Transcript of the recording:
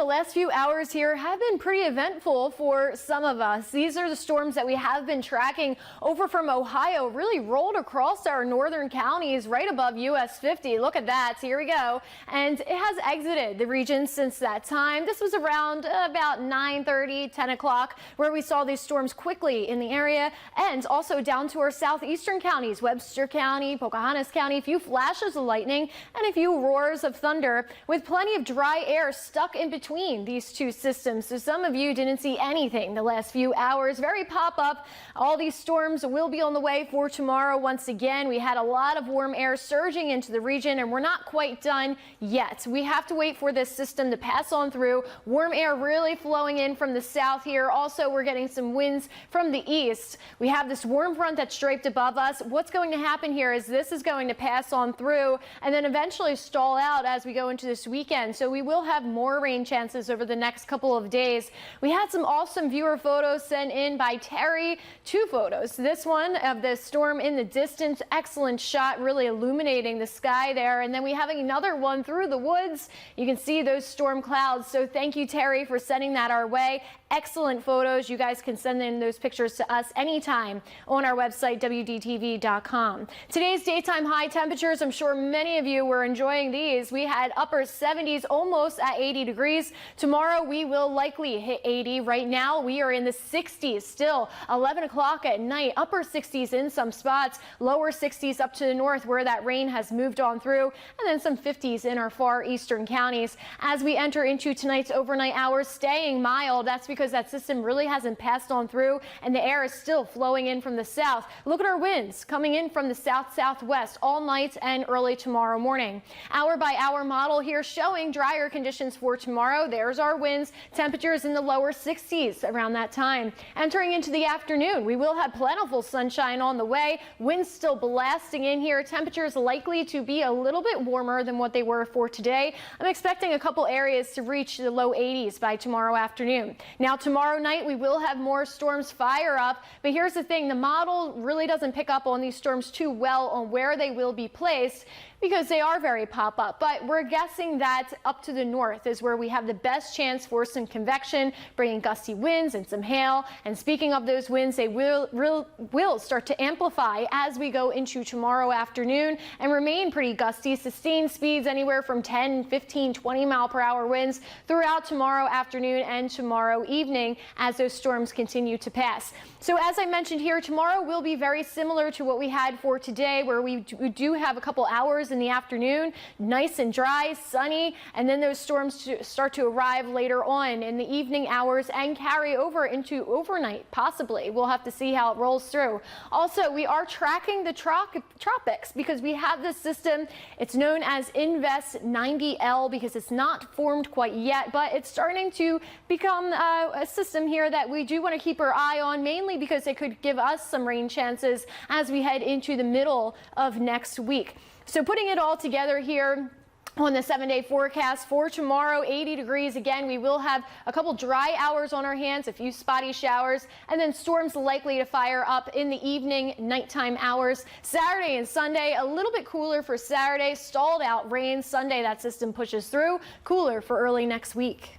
the last few hours here have been pretty eventful for some of us. These are the storms that we have been tracking over from Ohio, really rolled across our northern counties right above US 50. Look at that. Here we go. And it has exited the region since that time. This was around about 9:30, 10 o'clock, where we saw these storms quickly in the area, and also down to our southeastern counties, Webster County, Pocahontas County, a few flashes of lightning and a few roars of thunder with plenty of dry air stuck in between these two systems. So some of you didn't see anything the last few hours. Very pop up. All these storms will be on the way for tomorrow. Once again, we had a lot of warm air surging into the region, and we're not quite done yet. We have to wait for this system to pass on through. Warm air really flowing in from the south here. Also, we're getting some winds from the east. We have this warm front that's draped above us. What's going to happen here is this is going to pass on through and then eventually stall out as we go into this weekend. So we will have more rain chances over the next couple of days. We had some awesome viewer photos sent in by Terry. Two photos. This one of the storm in the distance. Excellent shot, really illuminating the sky there. And then we have another one through the woods. You can see those storm clouds. So thank you, Terry, for sending that our way. Excellent photos. You guys can send in those pictures to us anytime on our website, WDTV.com. Today's daytime high temperatures, I'm sure many of you were enjoying these. We had upper 70s, almost at 80 degrees. Tomorrow, we will likely hit 80. Right now, we are in the 60s still. 11 o'clock at night, upper 60s in some spots, lower 60s up to the north where that rain has moved on through, and then some 50s in our far eastern counties. As we enter into tonight's overnight hours, staying mild. That's because that system really hasn't passed on through and the air is still flowing in from the south. Look at our winds coming in from the south-southwest all night and early tomorrow morning. Hour by hour model here showing drier conditions for tomorrow. There's our winds, temperatures in the lower 60s around that time. Entering into the afternoon, we will have plentiful sunshine on the way. Winds still blasting in here. Temperatures likely to be a little bit warmer than what they were for today. I'm expecting a couple areas to reach the low 80s by tomorrow afternoon. Now tomorrow night we will have more storms fire up, but here's the thing, the model really doesn't pick up on these storms too well on where they will be placed, because they are very pop-up. But we're guessing that up to the north is where we have the best chance for some convection, bringing gusty winds and some hail. And speaking of those winds, they will start to amplify as we go into tomorrow afternoon and remain pretty gusty, sustained speeds anywhere from 10, 15, 20 mile per hour winds throughout tomorrow afternoon and tomorrow evening as those storms continue to pass. So as I mentioned here, tomorrow will be very similar to what we had for today, where we do have a couple hours in the afternoon, nice and dry, sunny, and then those storms start to arrive later on in the evening hours and carry over into overnight, possibly. We'll have to see how it rolls through. Also, we are tracking the tropics because we have this system. It's known as Invest 90L because it's not formed quite yet, but it's starting to become a system here that we do want to keep our eye on, mainly because it could give us some rain chances as we head into the middle of next week. So putting it all together here on the 7-day forecast for tomorrow, 80 degrees. Again, we will have a couple dry hours on our hands, a few spotty showers, and then storms likely to fire up in the evening, nighttime hours. Saturday and Sunday, a little bit cooler for Saturday, stalled out rain. Sunday, that system pushes through, cooler for early next week.